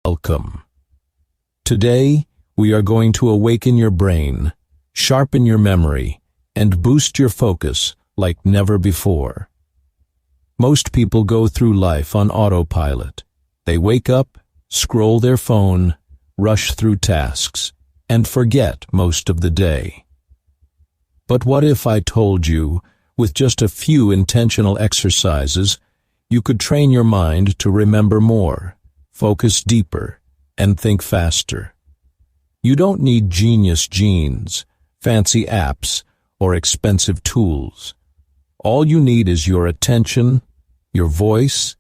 Welcome. Today, we are going to awaken your brain, sharpen your memory, and boost your focus like never before. Most people go through life on autopilot. They wake up, scroll their phone, rush through tasks, and forget most of the day. But what if I told you, with just a few intentional exercises, you could train your mind to remember more, focus deeper, and think faster? You don't need genius genes, fancy apps, or expensive tools. All you need is your attention, your voice,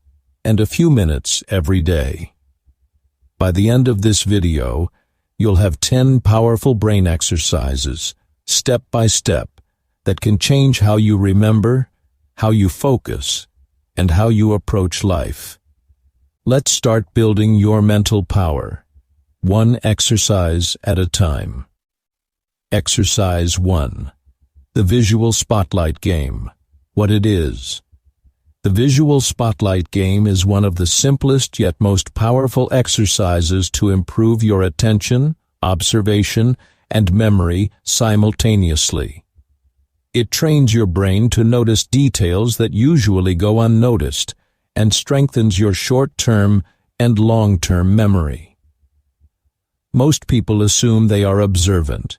and a few minutes every day. By the end of this video, you'll have 10 powerful brain exercises, step by step, that can change how you remember, how you focus, and how you approach life. Let's start building your mental power, one exercise at a time. Exercise 1. The Visual Spotlight Game. What it is. The Visual Spotlight Game is one of the simplest yet most powerful exercises to improve your attention, observation, and memory simultaneously. It trains your brain to notice details that usually go unnoticed and strengthens your short-term and long-term memory. Most people assume they are observant,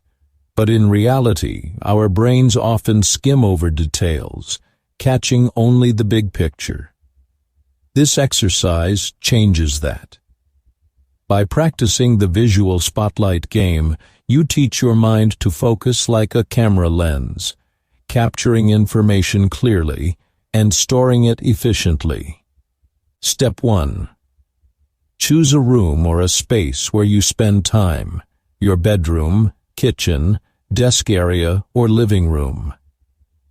but in reality, our brains often skim over details, catching only the big picture. This exercise changes that. By practicing the Visual Spotlight Game, you teach your mind to focus like a camera lens, capturing information clearly and storing it efficiently. Step 1. Choose a room or a space where you spend time, your bedroom, kitchen, desk area, or living room.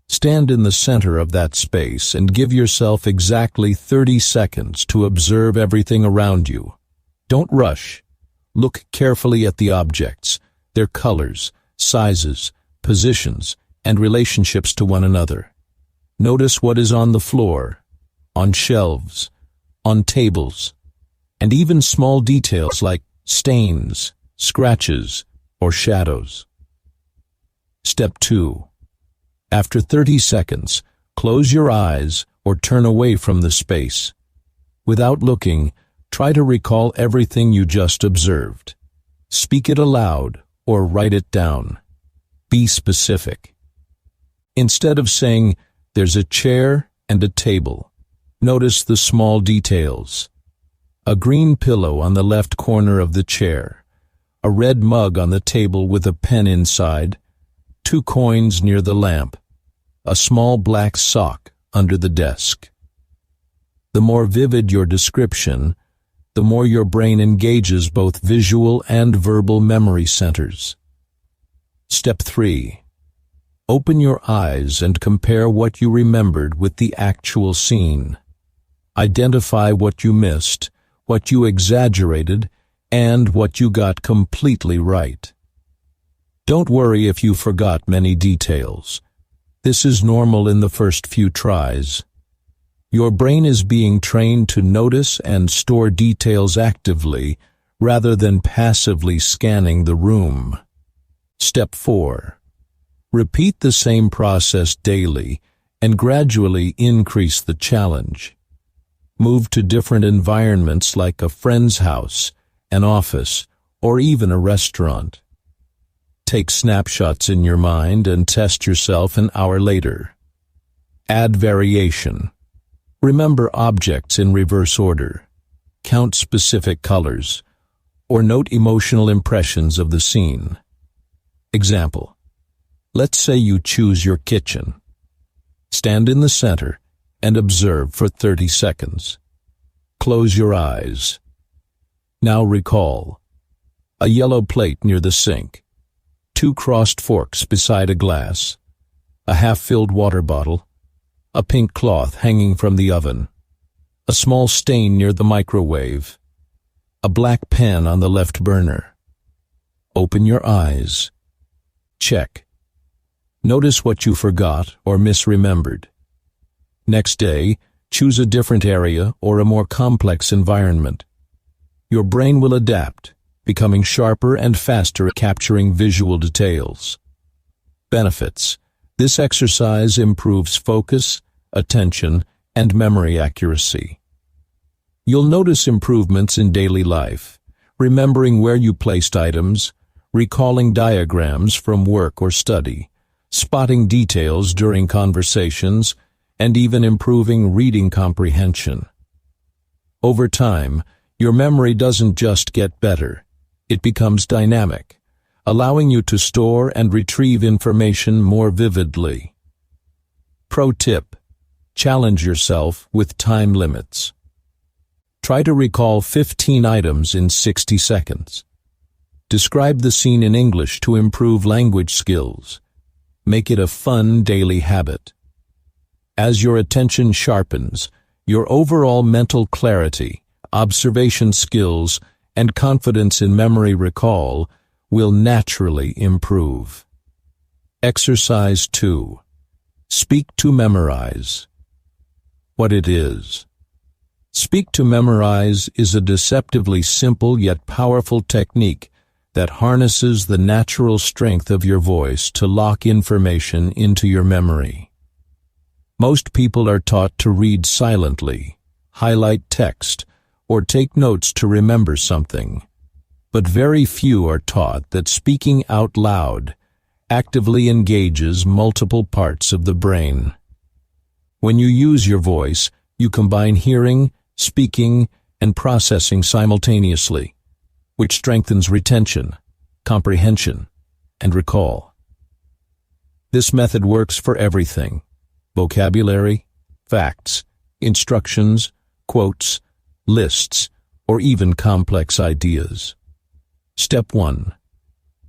Stand in the center of that space and give yourself exactly 30 seconds to observe everything around you. Don't rush. Look carefully at the objects, their colors, sizes, positions, and relationships to one another. Notice what is on the floor, on shelves, on tables, and even small details like stains, scratches, or shadows. Step 2. After 30 seconds, close your eyes or turn away from the space. Without looking, try to recall everything you just observed. Speak it aloud or write it down. Be specific. Instead of saying, "There's a chair and a table," notice the small details. A green pillow on the left corner of the chair, a red mug on the table with a pen inside, 2 coins near the lamp, a small black sock under the desk. The more vivid your description, the more your brain engages both visual and verbal memory centers. Step 3. Open your eyes and compare what you remembered with the actual scene. Identify what you missed, what you exaggerated, and what you got completely right. Don't worry if you forgot many details. This is normal in the first few tries. Your brain is being trained to notice and store details actively rather than passively scanning the room. Step 4. Repeat the same process daily and gradually increase the challenge. Move to different environments like a friend's house, an office, or even a restaurant. Take snapshots in your mind and test yourself an hour later. Add variation. Remember objects in reverse order. Count specific colors, or note emotional impressions of the scene. Example. Let's say you choose your kitchen. Stand in the center and observe for 30 seconds. Close your eyes. Now recall. A yellow plate near the sink, 2 crossed forks beside a glass, a half-filled water bottle, a pink cloth hanging from the oven, a small stain near the microwave, a black pen on the left burner. Open your eyes. Check. Notice what you forgot or misremembered. Next day, choose a different area or a more complex environment. your brain will adapt, becoming sharper and faster at capturing visual details. Benefits: this exercise improves focus, attention, and memory accuracy. You'll notice improvements in daily life, remembering where you placed items, recalling diagrams from work or study, spotting details during conversations, and even improving reading comprehension. Over time, your memory doesn't just get better, it becomes dynamic, allowing you to store and retrieve information more vividly. Pro tip: challenge yourself with time limits. Try to recall 15 items in 60 seconds. Describe the scene in English to improve language skills. Make it a fun daily habit. As your attention sharpens, your overall mental clarity, observation skills, and confidence in memory recall will naturally improve. Exercise 2. Speak to memorize. What it is. Speak to memorize is a deceptively simple yet powerful technique that harnesses the natural strength of your voice to lock information into your memory. Most people are taught to read silently, highlight text, or take notes to remember something. But very few are taught that speaking out loud actively engages multiple parts of the brain. When you use your voice, you combine hearing, speaking, and processing simultaneously, which strengthens retention, comprehension, and recall. This method works for everything: vocabulary, facts, instructions, quotes, lists, or even complex ideas. Step 1.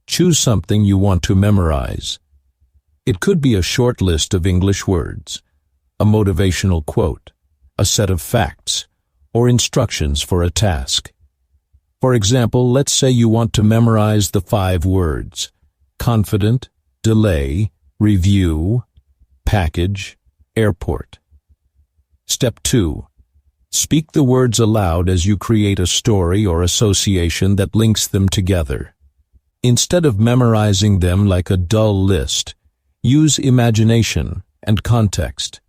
Choose something you want to memorize. It could be a short list of English words, a motivational quote, a set of facts, or instructions for a task. For example, let's say you want to memorize the 5 words: confident, delay, review, package, airport. Step 2. Speak the words aloud as you create a story or association that links them together. Instead of memorizing them like a dull list, use imagination and context.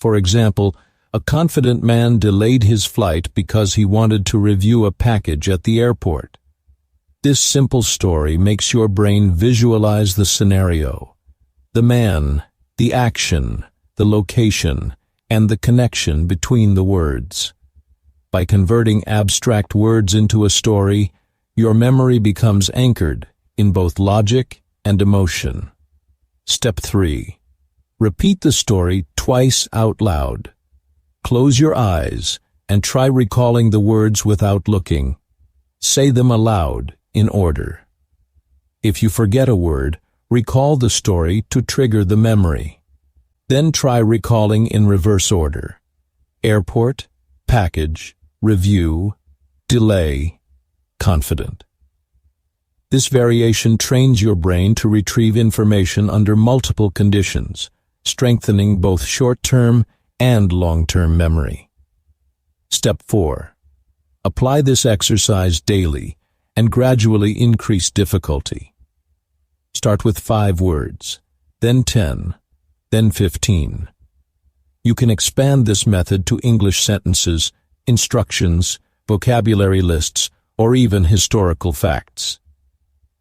For example, a confident man delayed his flight because he wanted to review a package at the airport. This simple story makes your brain visualize the scenario, the man, the action, the location, and the connection between the words. By converting abstract words into a story, your memory becomes anchored in both logic and emotion. Step 3. Repeat the story twice out loud. Close your eyes and try recalling the words without looking. Say them aloud in order. If you forget a word, recall the story to trigger the memory. Then try recalling in reverse order: airport, package, review, delay, confident. This variation trains your brain to retrieve information under multiple conditions, strengthening both short-term and long-term memory. Step 4. Apply this exercise daily and gradually increase difficulty. Start with 5 words, then 10, then 15. You can expand this method to English sentences, instructions, vocabulary lists, or even historical facts.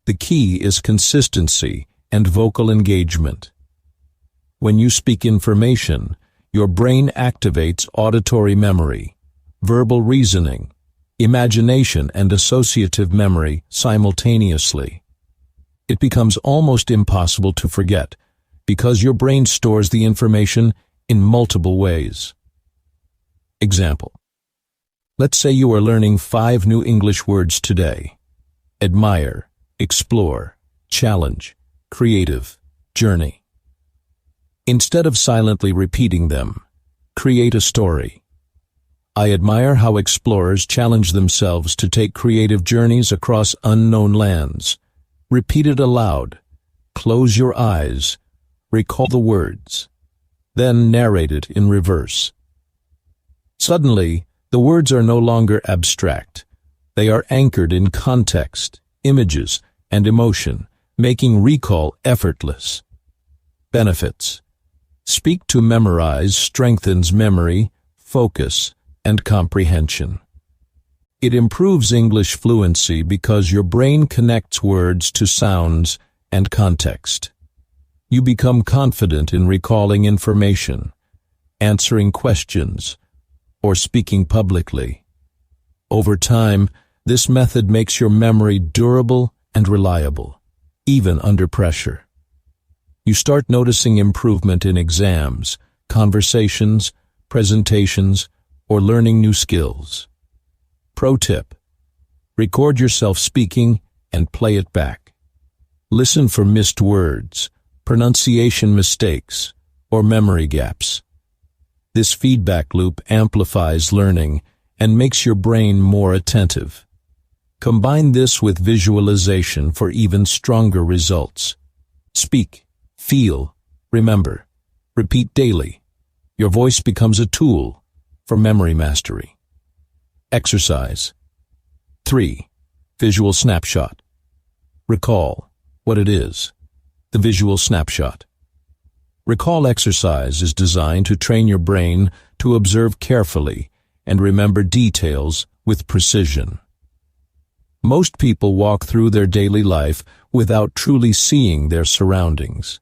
The key is consistency and vocal engagement. When you speak information, your brain activates auditory memory, verbal reasoning, imagination, and associative memory simultaneously. It becomes almost impossible to forget because your brain stores the information in multiple ways. Example. Let's say you are learning 5 new English words today: admire, explore, challenge, creative, journey. Instead of silently repeating them, create a story. I admire how explorers challenge themselves to take creative journeys across unknown lands. Repeat it aloud. Close your eyes. Recall the words. Then narrate it in reverse. Suddenly, the words are no longer abstract. They are anchored in context, images, and emotion, making recall effortless. Benefits: Speak to memorize strengthens memory, focus, and comprehension. It improves English fluency because your brain connects words to sounds and context. You become confident in recalling information, answering questions, or speaking publicly. Over time, this method makes your memory durable and reliable, even under pressure. You start noticing improvement in exams, conversations, presentations, or learning new skills. Pro tip: record yourself speaking and play it back. Listen for missed words, pronunciation mistakes, or memory gaps. This feedback loop amplifies learning and makes your brain more attentive. Combine this with visualization for even stronger results. Speak, feel, remember. Repeat daily. Your voice becomes a tool for memory mastery. Exercise. 3. Visual snapshot. Recall what it is. The visual snapshot. Recall exercise is designed to train your brain to observe carefully and remember details with precision. Most people walk through their daily life without truly seeing their surroundings.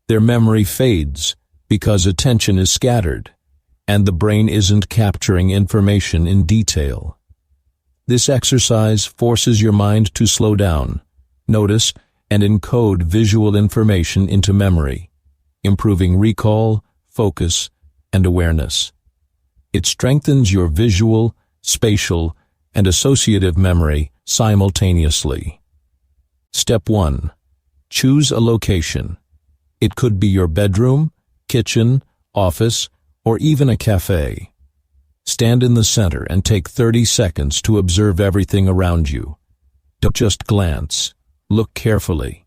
Their memory fades because attention is scattered, and the brain isn't capturing information in detail. This exercise forces your mind to slow down, notice, and encode visual information into memory, improving recall, focus, and awareness. It strengthens your visual, spatial, and associative memory simultaneously. Step 1. Choose a location. It could be your bedroom, kitchen, office, or even a cafe. Stand in the center and take 30 seconds to observe everything around you. Don't just glance. Look carefully.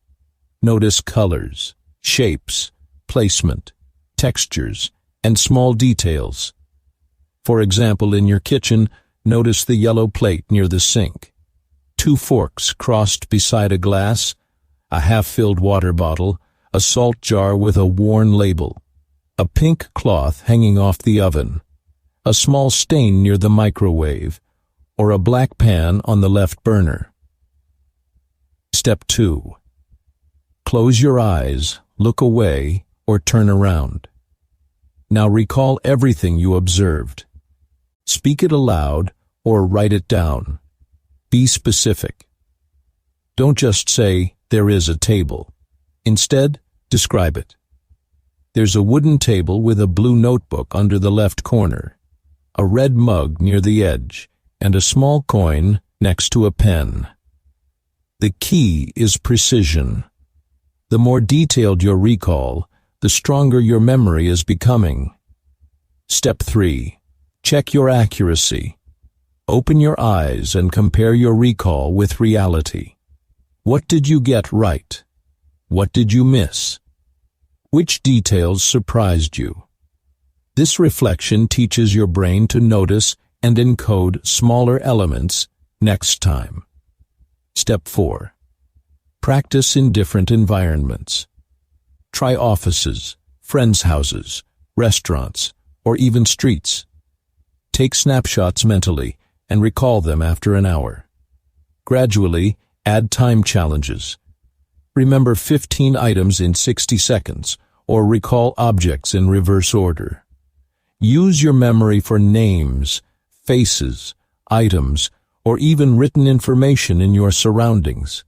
Notice colors, shapes, placement, textures, and small details. For example, in your kitchen, notice the yellow plate near the sink, 2 forks crossed beside a glass, a half-filled water bottle, a salt jar with a worn label, a pink cloth hanging off the oven, a small stain near the microwave, or a black pan on the left burner. Step 2. Close your eyes, look away, or turn around. Now recall everything you observed. Speak it aloud or write it down. Be specific. Don't just say, "There is a table." Instead, describe it. There's a wooden table with a blue notebook under the left corner, a red mug near the edge, and a small coin next to a pen. The key is precision. The more detailed your recall, the stronger your memory is becoming. Step 3. Check your accuracy. Open your eyes and compare your recall with reality. What did you get right? What did you miss? Which details surprised you? This reflection teaches your brain to notice and encode smaller elements next time. Step 4. Practice in different environments. Try offices, friends' houses, restaurants, or even streets. Take snapshots mentally and recall them after an hour. Gradually, add time challenges. Remember 15 items in 60 seconds, or recall objects in reverse order. Use your memory for names, faces, items, or even written information in your surroundings.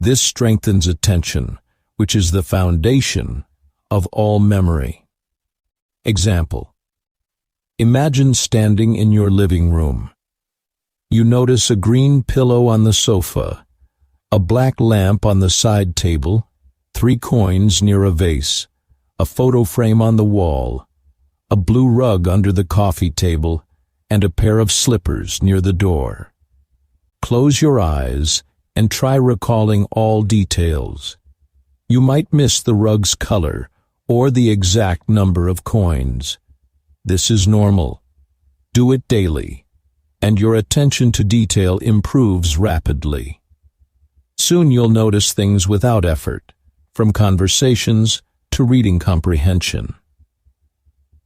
This strengthens attention, which is the foundation of all memory. Example. Imagine standing in your living room. You notice a green pillow on the sofa, a black lamp on the side table, 3 coins near a vase, a photo frame on the wall, a blue rug under the coffee table, and a pair of slippers near the door. Close your eyes and try recalling all details. You might miss the rug's color or the exact number of coins. This is normal. Do it daily. and your attention to detail improves rapidly. Soon you'll notice things without effort, from conversations to reading comprehension.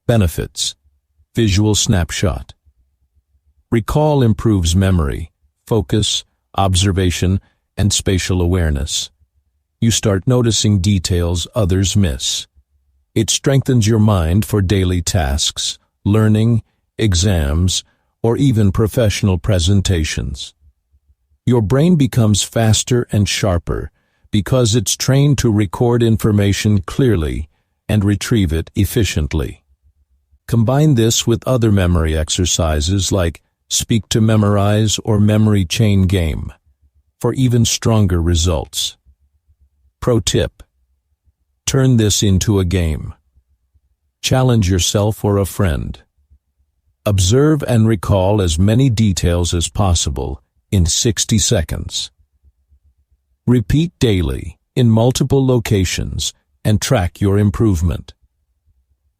Benefits: visual snapshot. Recall improves memory, focus, observation, and spatial awareness. You start noticing details others miss. It strengthens your mind for daily tasks, learning, exams, or even professional presentations. Your brain becomes faster and sharper because it's trained to record information clearly and retrieve it efficiently. Combine this with other memory exercises like Speak to Memorize or Memory Chain Game for even stronger results. Pro tip: turn this into a game. Challenge yourself or a friend. Observe and recall as many details as possible in 60 seconds. Repeat daily in multiple locations and track your improvement.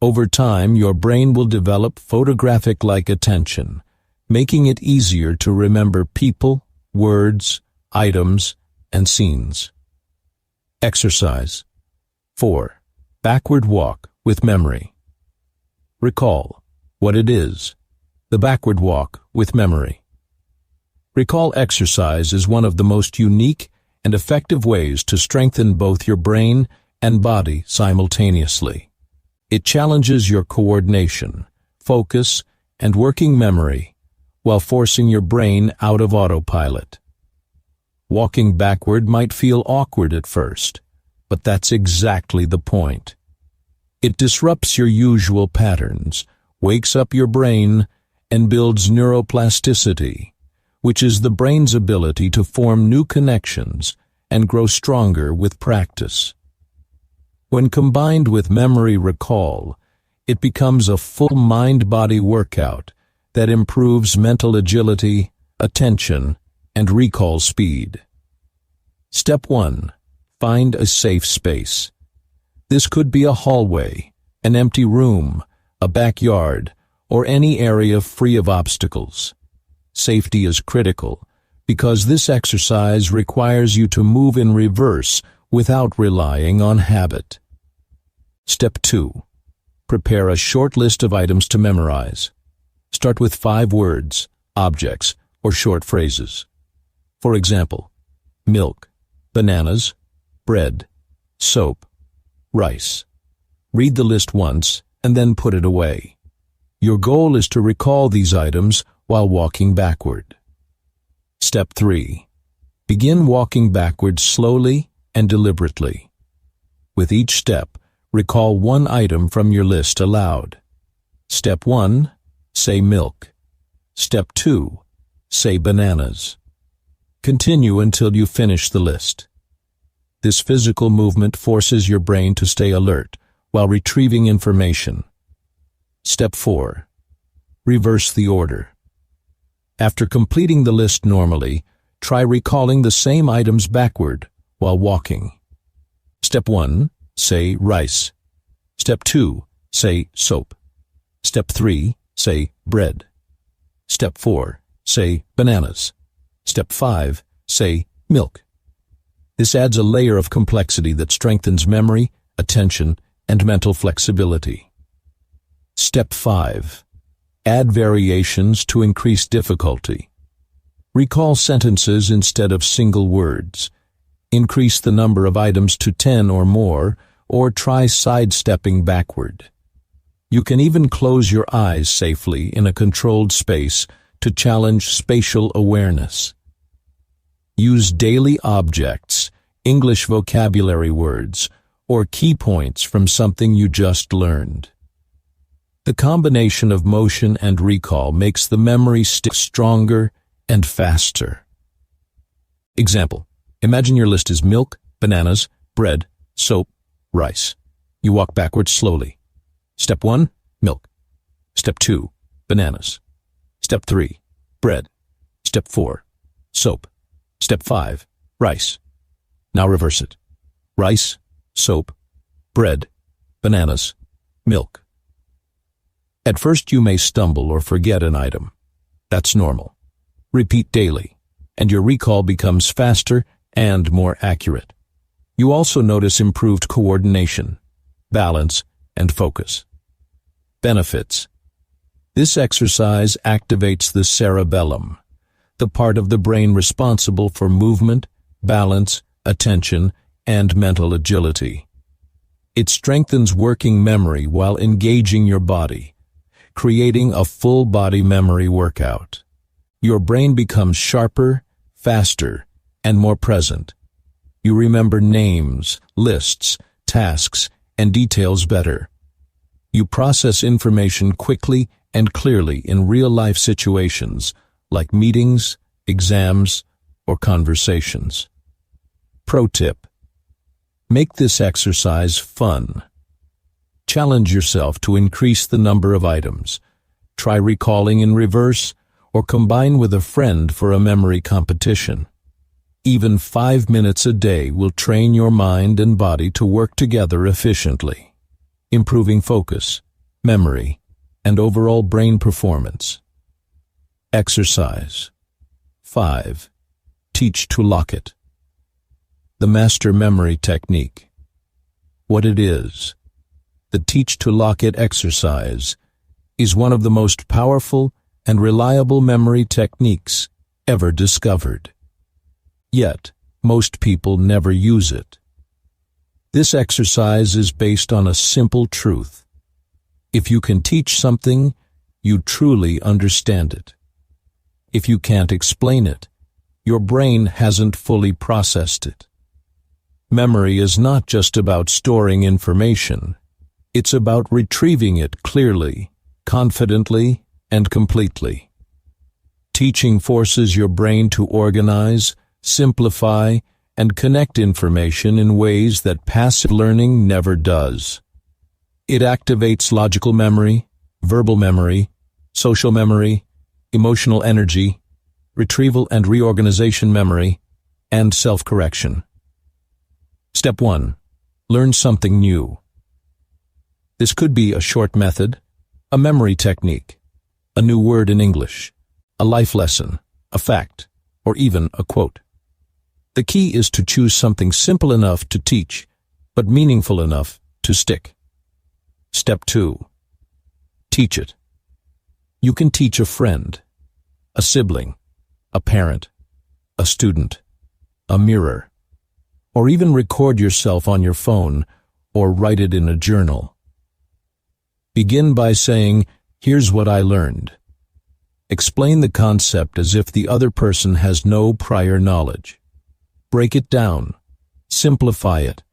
Over time, your brain will develop photographic-like attention, making it easier to remember people, words, items, and scenes. Exercise 4. Backward walk with memory. Recall what it is. The backward walk with memory. Recall exercise is one of the most unique and effective ways to strengthen both your brain and body simultaneously. It challenges your coordination, focus, and working memory while forcing your brain out of autopilot. Walking backward might feel awkward at first, but that's exactly the point. It disrupts your usual patterns, wakes up your brain, and builds neuroplasticity, which is the brain's ability to form new connections and grow stronger with practice. When combined with memory recall, it becomes a full mind-body workout that improves mental agility, attention, and recall speed. Step 1. Find a safe space. This could be a hallway, an empty room, a backyard, or any area free of obstacles. Safety is critical because this exercise requires you to move in reverse without relying on habit. Step 2. Prepare a short list of items to memorize. Start with 5 words, objects, or short phrases. For example, milk, bananas, bread, soap, rice. Read the list once and then put it away. Your goal is to recall these items while walking backward. Step 3. Begin walking backward slowly and deliberately. With each step, recall one item from your list aloud. Step 1. Say milk. Step 2. Say bananas. Continue until you finish the list. This physical movement forces your brain to stay alert while retrieving information. Step 4. Reverse the order. After completing the list normally, try recalling the same items backward while walking. Step 1. Say rice. Step 2. Say soap. Step 3. Say bread. Step 4. Say bananas. Step 5. Say milk. This adds a layer of complexity that strengthens memory, attention, and mental flexibility. Step 5. Add variations to increase difficulty. Recall sentences instead of single words. Increase the number of items to 10 or more, or try sidestepping backward. You can even close your eyes safely in a controlled space to challenge spatial awareness. Use daily objects, English vocabulary words, or key points from something you just learned. The combination of motion and recall makes the memory stick stronger and faster. Example: imagine your list is milk, bananas, bread, soap, rice. You walk backwards slowly. Step 1, milk. Step 2, bananas. Step 3, bread. Step 4, soap. Step 5, rice. Now reverse it. Rice, soap, bread, bananas, milk. At first you may stumble or forget an item. That's normal. Repeat daily, and your recall becomes faster and more accurate. You also notice improved coordination, balance, and focus. Benefits. This exercise activates the cerebellum, the part of the brain responsible for movement, balance, attention, and mental agility. It strengthens working memory while engaging your body, creating a full-body memory workout. Your brain becomes sharper, faster, and more present. You remember names, lists, tasks, and details better. You process information quickly and clearly in real-life situations like meetings, exams, or conversations. Pro tip: make this exercise fun. Challenge yourself to increase the number of items. Try recalling in reverse or combine with a friend for a memory competition. Even 5 minutes a day will train your mind and body to work together efficiently, improving focus, memory, and overall brain performance. Exercise 5. Teach to lock it. The master memory technique. What it is. The Teach to Lock It exercise is one of the most powerful and reliable memory techniques ever discovered. Yet, most people never use it. This exercise is based on a simple truth. If you can teach something, you truly understand it. If you can't explain it, your brain hasn't fully processed it. Memory is not just about storing information. It's about retrieving it clearly, confidently, and completely. Teaching forces your brain to organize, simplify, and connect information in ways that passive learning never does. It activates logical memory, verbal memory, social memory, emotional energy, retrieval and reorganization memory, and self-correction. Step 1. Learn something new. This could be a short method, a memory technique, a new word in English, a life lesson, a fact, or even a quote. The key is to choose something simple enough to teach, but meaningful enough to stick. Step 2. Teach it. You can teach a friend, a sibling, a parent, a student, a mirror, or even record yourself on your phone or write it in a journal. Begin by saying, "Here's what I learned." Explain the concept as if the other person has no prior knowledge. Break it down, simplify it,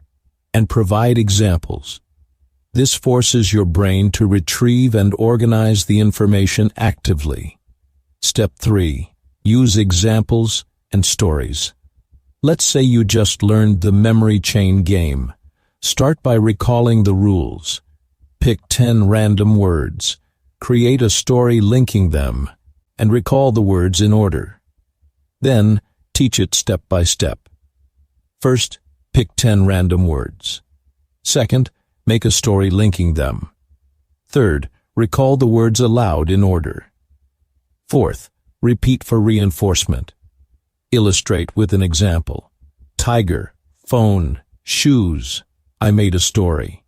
and provide examples. This forces your brain to retrieve and organize the information actively. Step 3. Use examples and stories. Let's say you just learned the memory chain game. Start by recalling the rules. Pick 10 random words. Create a story linking them, and recall the words in order. Then, teach it step by step. First, pick 10 random words. Second, make a story linking them. Third, recall the words aloud in order. Fourth, repeat for reinforcement. Illustrate with an example. Tiger, phone, shoes. I made a story.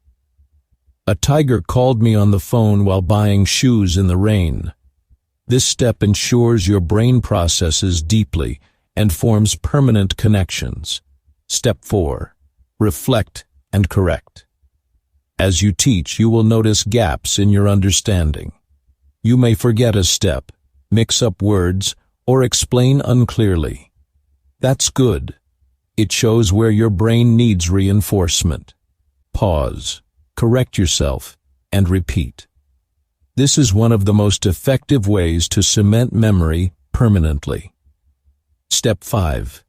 A tiger called me on the phone while buying shoes in the rain. This step ensures your brain processes deeply and forms permanent connections. Step 4. Reflect and correct. As you teach, you will notice gaps in your understanding. You may forget a step, mix up words, or explain unclearly. That's good. It shows where your brain needs reinforcement. Pause, correct yourself, and repeat. This is one of the most effective ways to cement memory permanently. Step 5.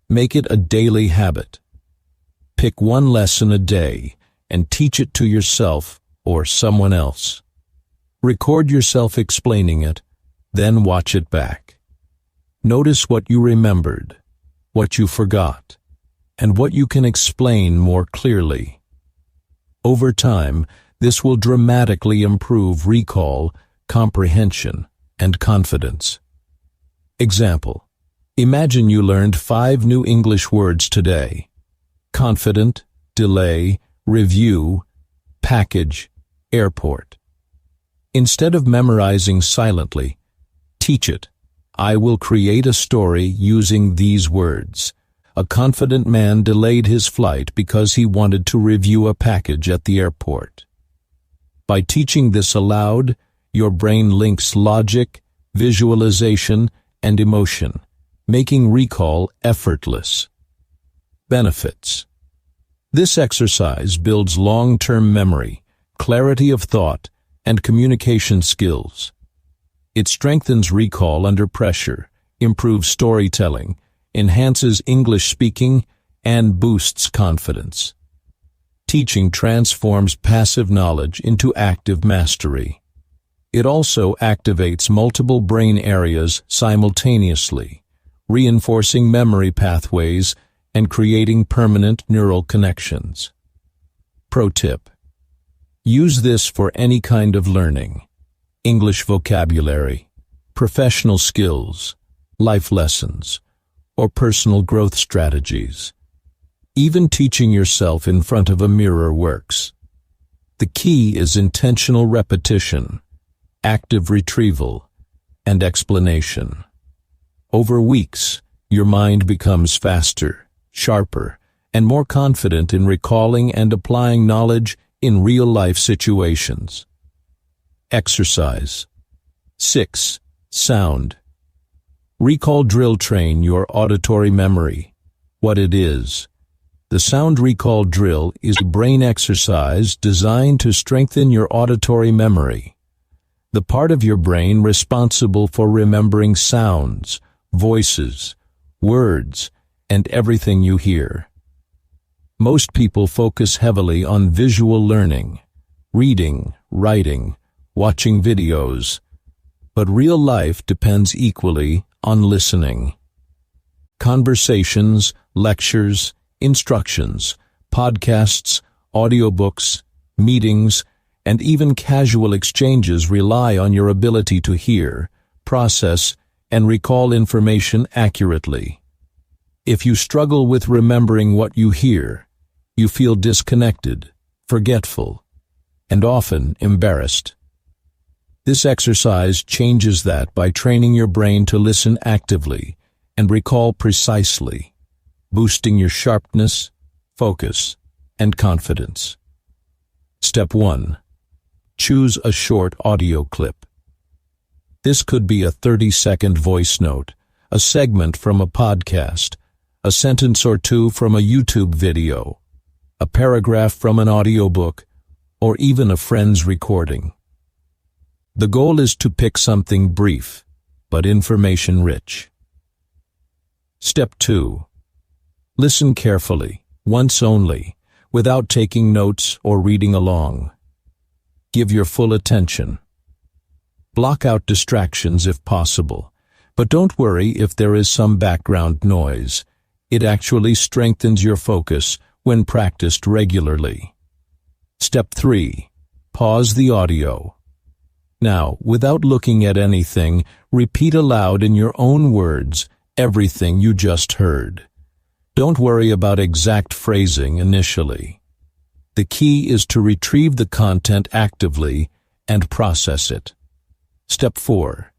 Make it a daily habit. Pick one lesson a day and teach it to yourself or someone else. Record yourself explaining it, then watch it back. Notice what you remembered, what you forgot, and what you can explain more clearly. Over time, this will dramatically improve recall, comprehension, and confidence. Example: imagine you learned 5 new English words today: confident, delay, review, package, airport. Instead of memorizing silently, teach it. I will create a story using these words. A confident man delayed his flight because he wanted to review a package at the airport. By teaching this aloud, your brain links logic, visualization, and emotion, making recall effortless. Benefits: this exercise builds long-term memory, clarity of thought, and communication skills. It strengthens recall under pressure, improves storytelling, enhances English speaking, and boosts confidence. Teaching transforms passive knowledge into active mastery. It also activates multiple brain areas simultaneously, reinforcing memory pathways and creating permanent neural connections. Pro tip: use this for any kind of learning: English vocabulary, professional skills, life lessons, or personal growth strategies. Even teaching yourself in front of a mirror works. The key is intentional repetition, active retrieval, and explanation. Over weeks, your mind becomes faster, sharper, and more confident in recalling and applying knowledge in real-life situations. Exercise 6. Sound. Recall drill: train your auditory memory. What it is. The sound recall drill is a brain exercise designed to strengthen your auditory memory, the part of your brain responsible for remembering sounds, voices, words, and everything you hear. Most people focus heavily on visual learning, reading, writing, watching videos, but real life depends equally on listening. Conversations, lectures, instructions, podcasts, audiobooks, meetings, and even casual exchanges rely on your ability to hear, process, and recall information accurately. If you struggle with remembering what you hear, you feel disconnected, forgetful, and often embarrassed. This exercise changes that by training your brain to listen actively and recall precisely, boosting your sharpness, focus, and confidence. Step 1. Choose a short audio clip. This could be a 30-second voice note, a segment from a podcast, a sentence or two from a YouTube video, a paragraph from an audiobook, or even a friend's recording. The goal is to pick something brief, but information-rich. Step 2. Listen carefully, once only, without taking notes or reading along. Give your full attention. Block out distractions if possible, but don't worry if there is some background noise. It actually strengthens your focus when practiced regularly. Step 3. Pause the audio. Now, without looking at anything, repeat aloud in your own words everything you just heard. Don't worry about exact phrasing initially. The key is to retrieve the content actively and process it. Step 4.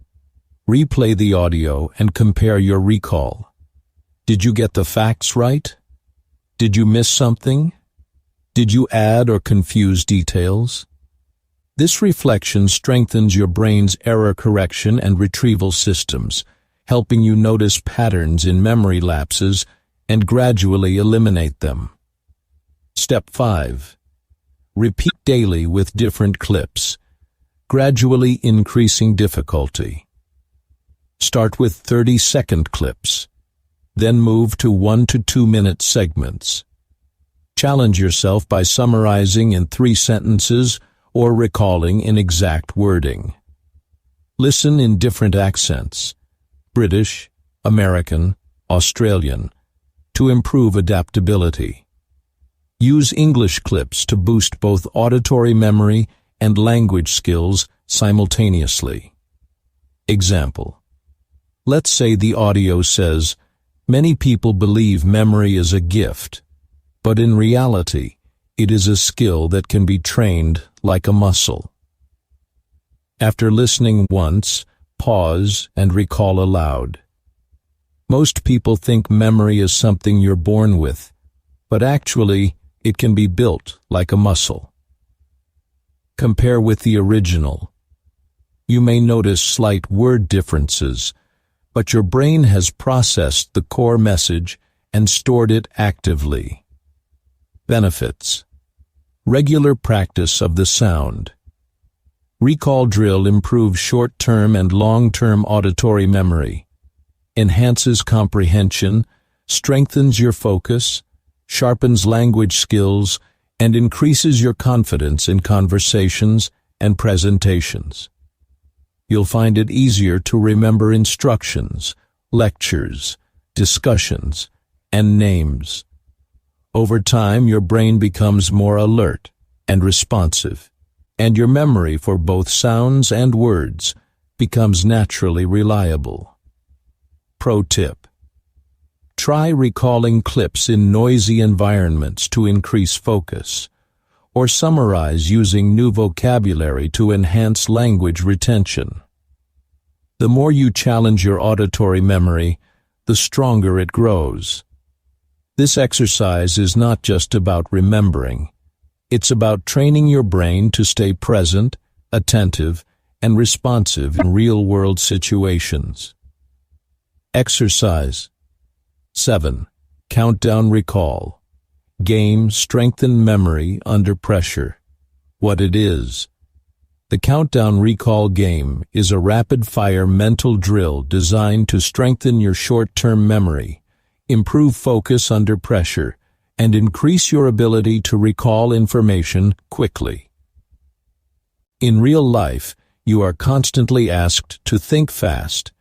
Replay the audio and compare your recall. Did you get the facts right? Did you miss something? Did you add or confuse details? This reflection strengthens your brain's error correction and retrieval systems, helping you notice patterns in memory lapses and gradually eliminate them. Step 5. Repeat daily with different clips, gradually increasing difficulty. Start with 30-second clips, then move to 1 to 2 minute segments. Challenge yourself by summarizing in 3 sentences or recalling in exact wording. Listen in different accents, British, American, Australian, to improve adaptability. Use English clips to boost both auditory memory and language skills simultaneously. Example: Let's say the audio says, "Many people believe memory is a gift, but in reality, it is a skill that can be trained like a muscle." After listening once, pause and recall aloud. Most people think memory is something you're born with, but actually, it can be built like a muscle. Compare with the original. You may notice slight word differences, but your brain has processed the core message and stored it actively. Benefits: regular practice of the sound. Recall drill improves short-term and long-term auditory memory, enhances comprehension, strengthens your focus, sharpens language skills, and increases your confidence in conversations and presentations. You'll find it easier to remember instructions, lectures, discussions, and names. Over time, your brain becomes more alert and responsive, and your memory for both sounds and words becomes naturally reliable. Pro tip: try recalling clips in noisy environments to increase focus, or summarize using new vocabulary to enhance language retention. The more you challenge your auditory memory, the stronger it grows. This exercise is not just about remembering. It's about training your brain to stay present, attentive, and responsive in real-world situations. Exercise 7. Countdown recall. Game strengthen memory under pressure. What it is. The countdown recall game is a rapid-fire mental drill designed to strengthen your short-term memory, improve focus under pressure, and increase your ability to recall information quickly. In real life, you are constantly asked to think fast,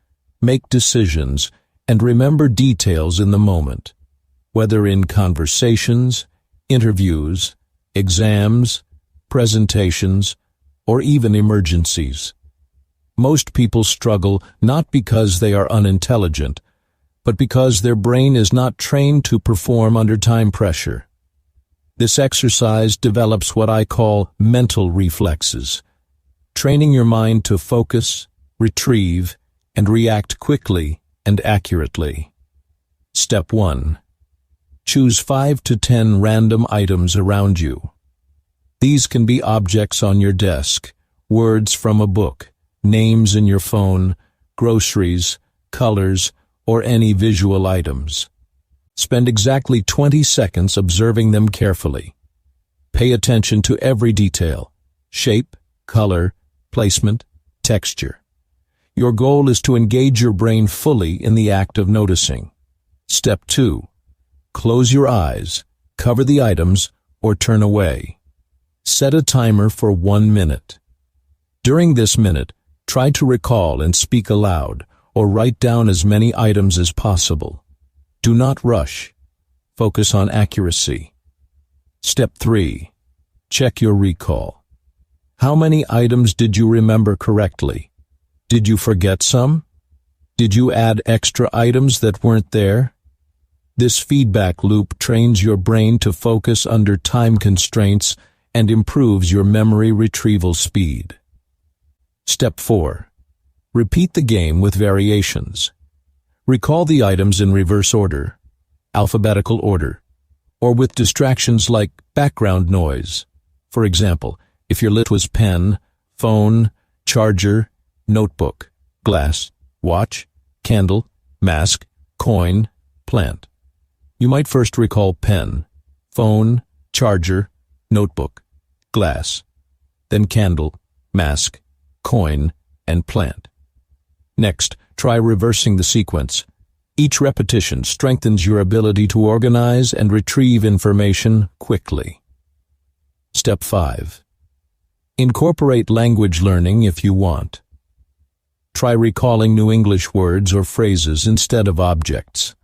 make decisions, and remember details in the moment, whether in conversations, interviews, exams, presentations, or even emergencies. Most people struggle not because they are unintelligent, but because their brain is not trained to perform under time pressure. This exercise develops what I call mental reflexes, training your mind to focus, retrieve, and react quickly and accurately. Step 1. Choose 5 to 10 random items around you. These can be objects on your desk, words from a book, names in your phone, groceries, colors, or any visual items. Spend exactly 20 seconds observing them carefully. Pay attention to every detail: shape, color, placement, texture. Your goal is to engage your brain fully in the act of noticing. Step 2. Close your eyes, cover the items, or turn away. Set a timer for 1 minute. During this minute, try to recall and speak aloud, or write down as many items as possible. Do not rush. Focus on accuracy. Step 3. Check your recall. How many items did you remember correctly? Did you forget some? Did you add extra items that weren't there? This feedback loop trains your brain to focus under time constraints and improves your memory retrieval speed. Step 4. Repeat the game with variations. Recall the items in reverse order, alphabetical order, or with distractions like background noise. For example, if your list was pen, phone, charger, notebook, glass, watch, candle, mask, coin, plant. You might first recall pen, phone, charger, notebook, glass, then candle, mask, coin, and plant. Next, try reversing the sequence. Each repetition strengthens your ability to organize and retrieve information quickly. Step 5. Incorporate language learning if you want. Try recalling new English words or phrases instead of objects.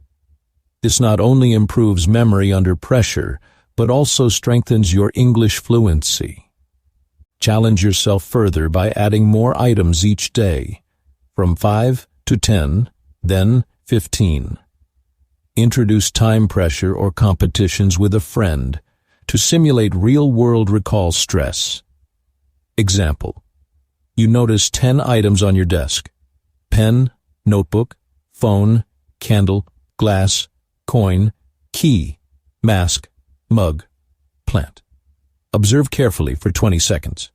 This not only improves memory under pressure, but also strengthens your English fluency. Challenge yourself further by adding more items each day, from 5 to 10, Then 15. Introduce time pressure or competitions with a friend to simulate real-world recall stress. Example: you notice 10 items on your desk: pen, notebook, phone, candle, glass, coin, key, mask, mug, plant. Observe carefully for 20 seconds.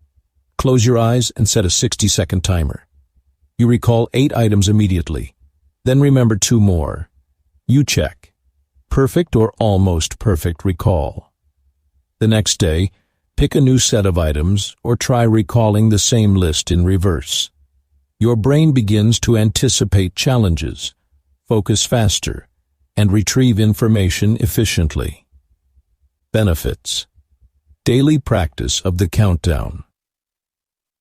Close your eyes and set a 60-second timer. You recall 8 items immediately. Then remember 2 more. You check. Perfect or almost perfect recall. The next day, pick a new set of items or try recalling the same list in reverse. Your brain begins to anticipate challenges, focus faster, and retrieve information efficiently. Benefits: daily practice of the countdown.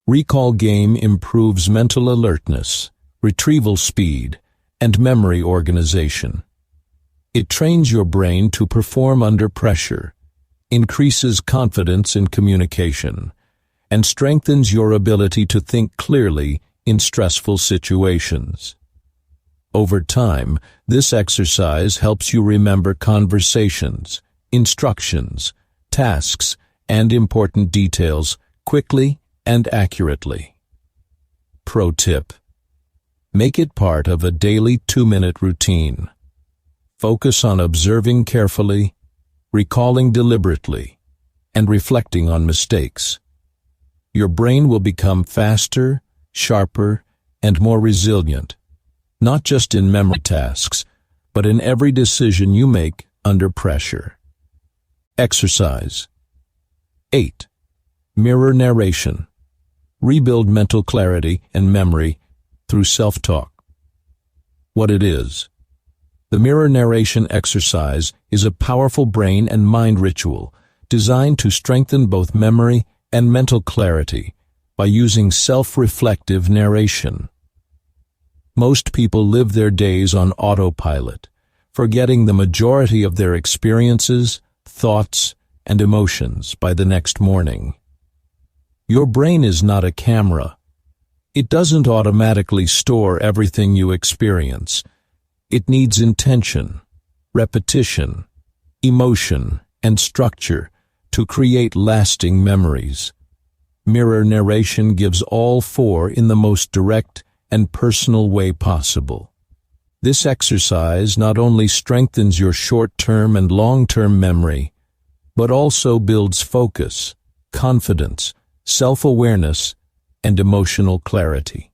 Recall game improves mental alertness, retrieval speed, and memory organization. It trains your brain to perform under pressure, increases confidence in communication, and strengthens your ability to think clearly in stressful situations. Over time, this exercise helps you remember conversations, instructions, tasks, and important details quickly and accurately. Pro tip: make it part of a daily 2-minute routine. Focus on observing carefully, recalling deliberately, and reflecting on mistakes. Your brain will become faster, sharper, and more resilient, not just in memory tasks, but in every decision you make under pressure. Exercise 8. Mirror narration. Rebuild mental clarity and memory through self-talk. What it is. The mirror narration exercise is a powerful brain and mind ritual designed to strengthen both memory and mental clarity by using self-reflective narration. Most people live their days on autopilot, forgetting the majority of their experiences, thoughts, and emotions by the next morning. Your brain is not a camera. It doesn't automatically store everything you experience. It needs intention, repetition, emotion, and structure to create lasting memories. Mirror narration gives all 4 in the most direct and personal way possible. This exercise not only strengthens your short-term and long-term memory, but also builds focus, confidence, self-awareness, and emotional clarity.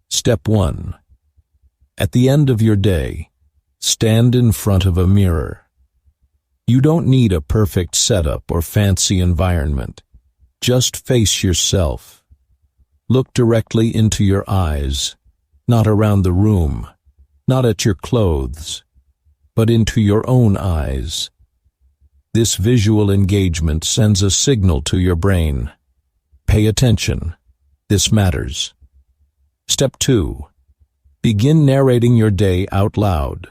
Step 1. At the end of your day, stand in front of a mirror. You don't need a perfect setup or fancy environment. Just face yourself. Look directly into your eyes, not around the room, not at your clothes, but into your own eyes. This visual engagement sends a signal to your brain. Pay attention. This matters. Step 2. Begin narrating your day out loud.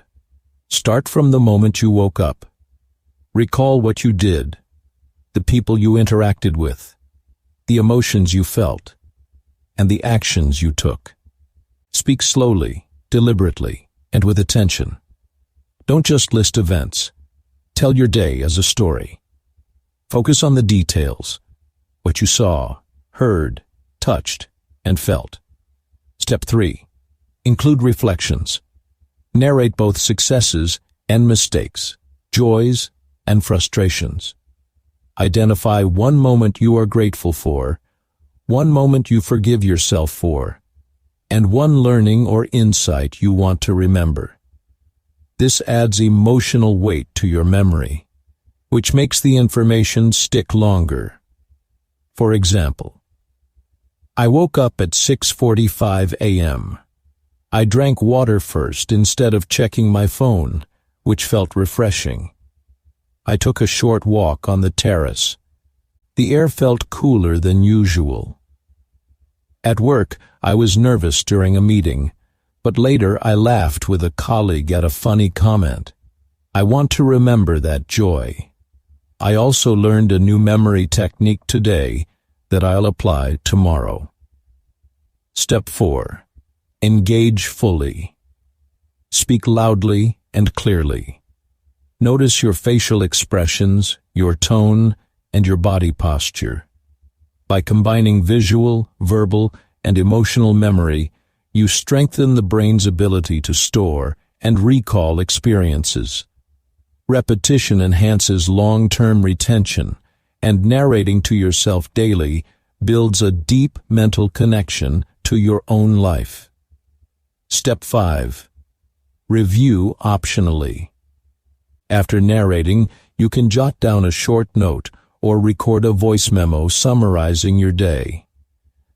Start from the moment you woke up. Recall what you did, the people you interacted with, the emotions you felt, and the actions you took. Speak slowly, deliberately, and with attention. Don't just list events. Tell your day as a story. Focus on the details, what you saw, heard, touched, and felt. Step 3. Include reflections. Narrate both successes and mistakes, joys and frustrations. Identify one moment you are grateful for, one moment you forgive yourself for, and one learning or insight you want to remember. This adds emotional weight to your memory, which makes the information stick longer. For example, I woke up at 6:45 a.m. I drank water first instead of checking my phone, which felt refreshing. I took a short walk on the terrace. The air felt cooler than usual. At work, I was nervous during a meeting, but later I laughed with a colleague at a funny comment. I want to remember that joy. I also learned a new memory technique today that I'll apply tomorrow. Step 4. Engage fully. Speak loudly and clearly. Notice your facial expressions, your tone, and your body posture. By combining visual, verbal, and emotional memory, you strengthen the brain's ability to store and recall experiences. Repetition enhances long-term retention, and narrating to yourself daily builds a deep mental connection to your own life. Step 5. Review optionally. After narrating, you can jot down a short note or record a voice memo summarizing your day.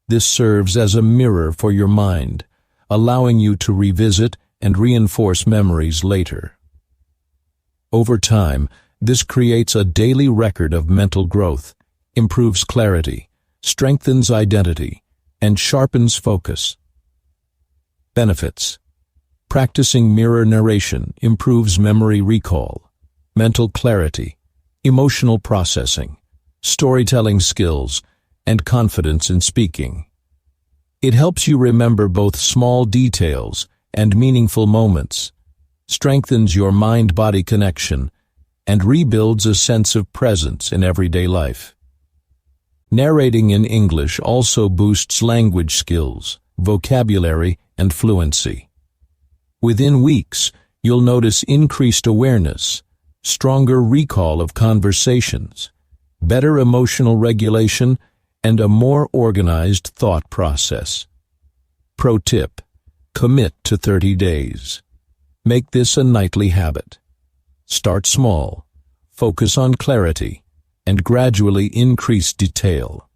This serves as a mirror for your mind, allowing you to revisit and reinforce memories later. Over time, this creates a daily record of mental growth, improves clarity, strengthens identity, and sharpens focus. Benefits. Practicing mirror narration improves memory recall, mental clarity, emotional processing, storytelling skills, and confidence in speaking. It helps you remember both small details and meaningful moments, strengthens your mind-body connection, and rebuilds a sense of presence in everyday life. Narrating in English also boosts language skills, vocabulary, and fluency. Within weeks, you'll notice increased awareness, stronger recall of conversations, better emotional regulation, and a more organized thought process. Pro tip: commit to 30 days. Make this a nightly habit. Start small, focus on clarity, and gradually increase detail.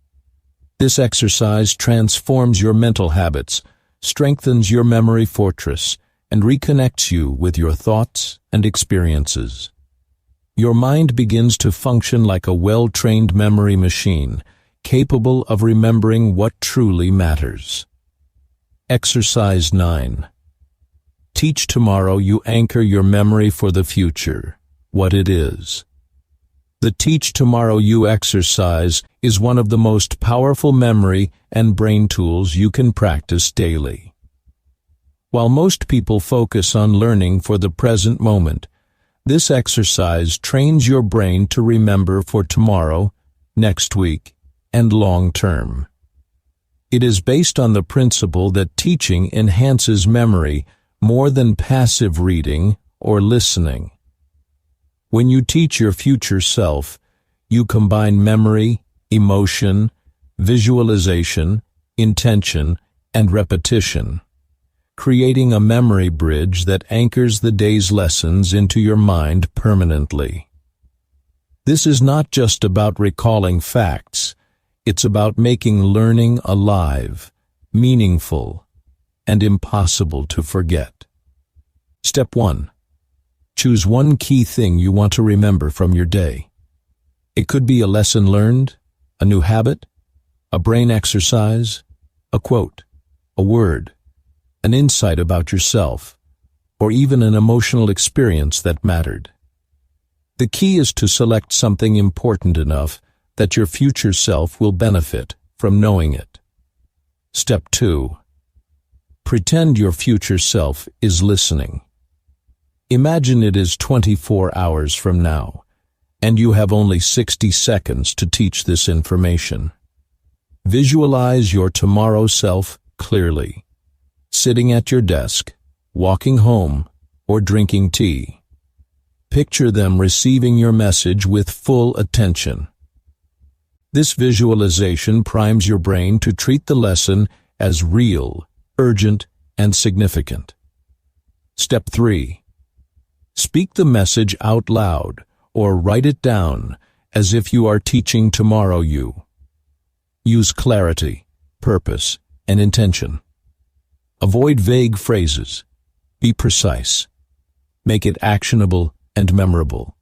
This exercise transforms your mental habits, strengthens your memory fortress, and reconnects you with your thoughts and experiences. Your mind begins to function like a well-trained memory machine, capable of remembering what truly matters. Exercise 9. Teach tomorrow you anchor your memory for the future, what it is. The Teach Tomorrow You exercise is one of the most powerful memory and brain tools you can practice daily. While most people focus on learning for the present moment, this exercise trains your brain to remember for tomorrow, next week, and long term. It is based on the principle that teaching enhances memory more than passive reading or listening. When you teach your future self, you combine memory, emotion, visualization, intention, and repetition, creating a memory bridge that anchors the day's lessons into your mind permanently. This is not just about recalling facts. It's about making learning alive, meaningful, and impossible to forget. Step 1. Choose one key thing you want to remember from your day. It could be a lesson learned, a new habit, a brain exercise, a quote, a word, an insight about yourself, or even an emotional experience that mattered. The key is to select something important enough that your future self will benefit from knowing it. Step 2. Pretend your future self is listening. Imagine it is 24 hours from now, and you have only 60 seconds to teach this information. Visualize your tomorrow self clearly, sitting at your desk, walking home, or drinking tea. Picture them receiving your message with full attention. This visualization primes your brain to treat the lesson as real, urgent, and significant. Step 3. Speak the message out loud or write it down as if you are teaching tomorrow you. Use clarity, purpose, and intention. Avoid vague phrases. Be precise. Make it actionable and memorable.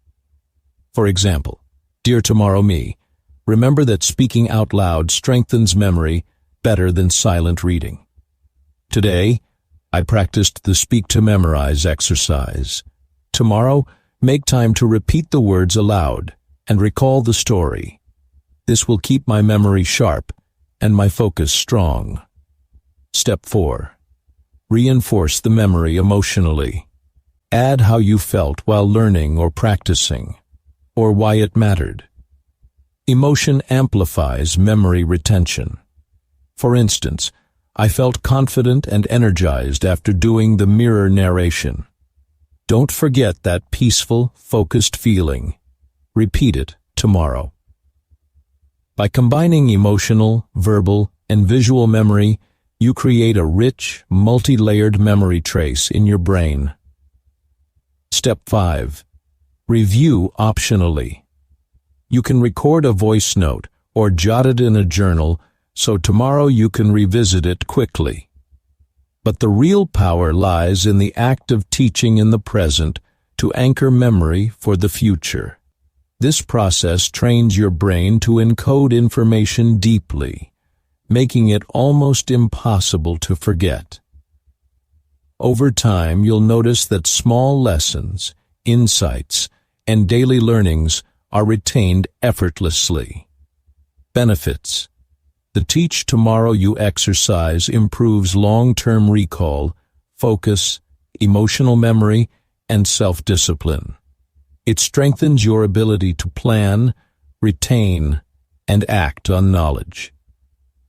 For example, Dear Tomorrow Me, remember that speaking out loud strengthens memory better than silent reading. Today, I practiced the Speak to Memorize exercise. Tomorrow, make time to repeat the words aloud and recall the story. This will keep my memory sharp and my focus strong. Step 4. Reinforce the memory emotionally. Add how you felt while learning or practicing, or why it mattered. Emotion amplifies memory retention. For instance, I felt confident and energized after doing the mirror narration. Don't forget that peaceful, focused feeling. Repeat it tomorrow. By combining emotional, verbal, and visual memory, you create a rich, multi-layered memory trace in your brain. Step 5. Review optionally. You can record a voice note or jot it in a journal so tomorrow you can revisit it quickly. But the real power lies in the act of teaching in the present to anchor memory for the future. This process trains your brain to encode information deeply, making it almost impossible to forget. Over time, you'll notice that small lessons, insights, and daily learnings are retained effortlessly. Benefits. The Teach Tomorrow You exercise improves long-term recall, focus, emotional memory, and self-discipline. It strengthens your ability to plan, retain, and act on knowledge.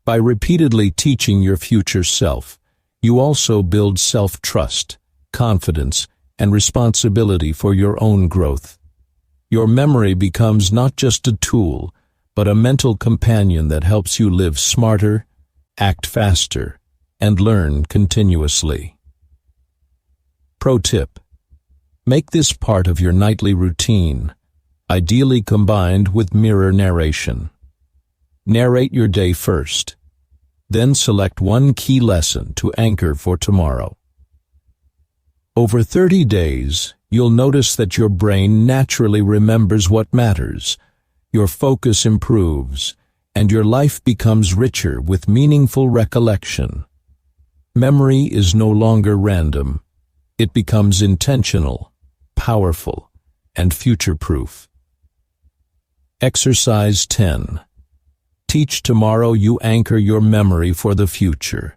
By repeatedly teaching your future self, you also build self-trust, confidence, and responsibility for your own growth. Your memory becomes not just a tool, but a mental companion that helps you live smarter, act faster, and learn continuously. Pro tip: make this part of your nightly routine, ideally combined with mirror narration. Narrate your day first, then select one key lesson to anchor for tomorrow. Over 30 days, you'll notice that your brain naturally remembers what matters, your focus improves, and your life becomes richer with meaningful recollection. Memory is no longer random. It becomes intentional, powerful, and future-proof. Exercise 10. Teach Tomorrow You anchor your memory for the future.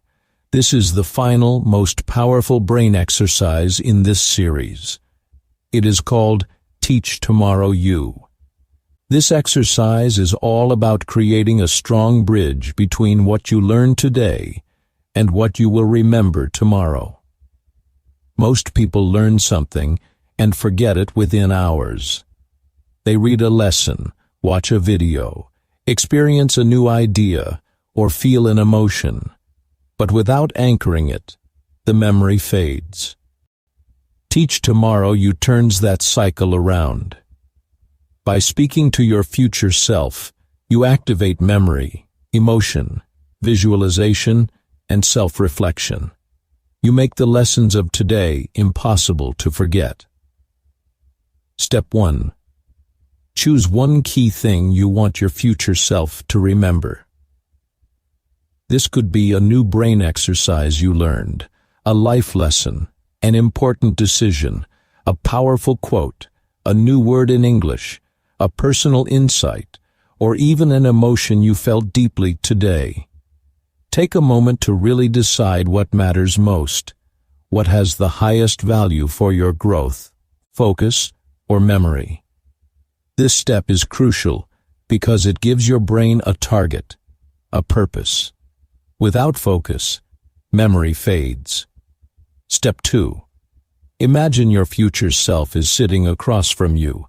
This is the final, most powerful brain exercise in this series. It is called Teach Tomorrow You. This exercise is all about creating a strong bridge between what you learn today and what you will remember tomorrow. Most people learn something and forget it within hours. They read a lesson, watch a video, experience a new idea, or feel an emotion, but without anchoring it, the memory fades. Teach Tomorrow You turns that cycle around. By speaking to your future self, you activate memory, emotion, visualization, and self-reflection. You make the lessons of today impossible to forget. Step 1. Choose one key thing you want your future self to remember. This could be a new brain exercise you learned, a life lesson, an important decision, a powerful quote, a new word in English, a personal insight, or even an emotion you felt deeply today. Take a moment to really decide what matters most, what has the highest value for your growth, focus, or memory. This step is crucial because it gives your brain a target, a purpose. Without focus, memory fades. Step 2. Imagine your future self is sitting across from you,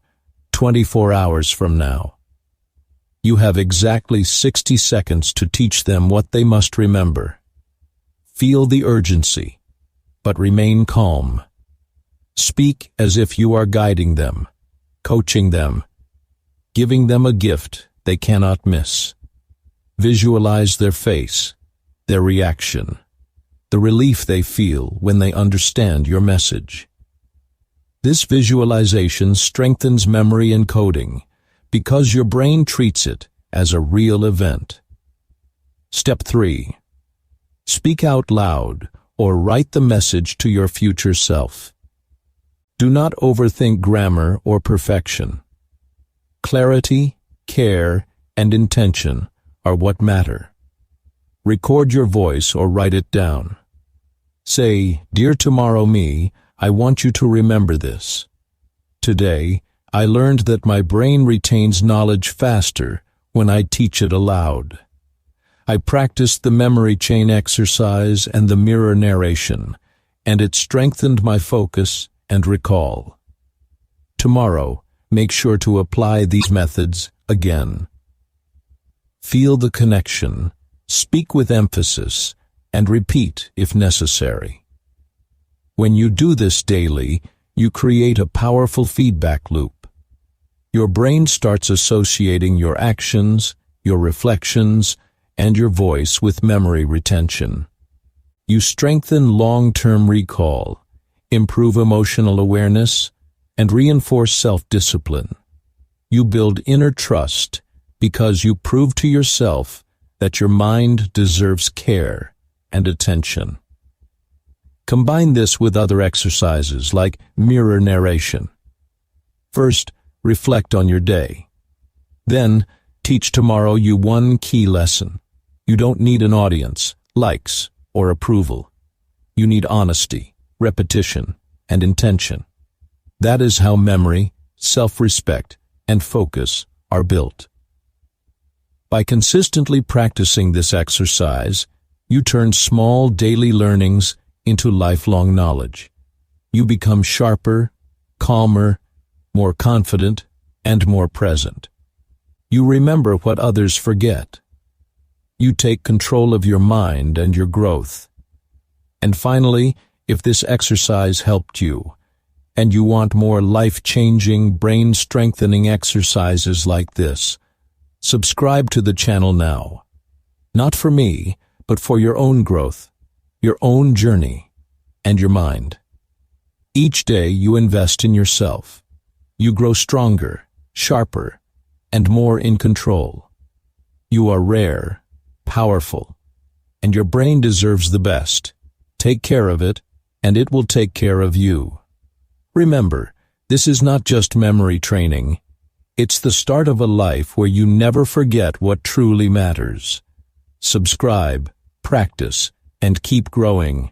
24 hours from now. You have exactly 60 seconds to teach them what they must remember. Feel the urgency, but remain calm. Speak as if you are guiding them, coaching them, giving them a gift they cannot miss. Visualize their face, their reaction, the relief they feel when they understand your message. This visualization strengthens memory encoding because your brain treats it as a real event. Step 3. Speak out loud or write the message to your future self. Do not overthink grammar or perfection. Clarity, care, and intention are what matter. Record your voice or write it down. Say, "Dear tomorrow me, I want you to remember this. Today, I learned that my brain retains knowledge faster when I teach it aloud. I practiced the memory chain exercise and the mirror narration, and it strengthened my focus and recall. Tomorrow, make sure to apply these methods again." Feel the connection, speak with emphasis, and repeat if necessary. When you do this daily, you create a powerful feedback loop. Your brain starts associating your actions, your reflections, and your voice with memory retention. You strengthen long-term recall, improve emotional awareness, and reinforce self-discipline. You build inner trust because you prove to yourself that your mind deserves care and attention. Combine this with other exercises like mirror narration. First, reflect on your day. Then, teach tomorrow you one key lesson. You don't need an audience, likes, or approval. You need honesty, repetition, and intention. That is how memory, self-respect, and focus are built. By consistently practicing this exercise, you turn small daily learnings into lifelong knowledge. You become sharper, calmer, more confident, and more present. You remember what others forget. You take control of your mind and your growth. And finally, if this exercise helped you, and you want more life-changing, brain-strengthening exercises like this, subscribe to the channel now. Not for me, but for your own growth, your own journey, and your mind. Each day you invest in yourself. You grow stronger, sharper, and more in control. You are rare, powerful, and your brain deserves the best. Take care of it, and it will take care of you. Remember, this is not just memory training. It's the start of a life where you never forget what truly matters. Subscribe, practice, and keep growing.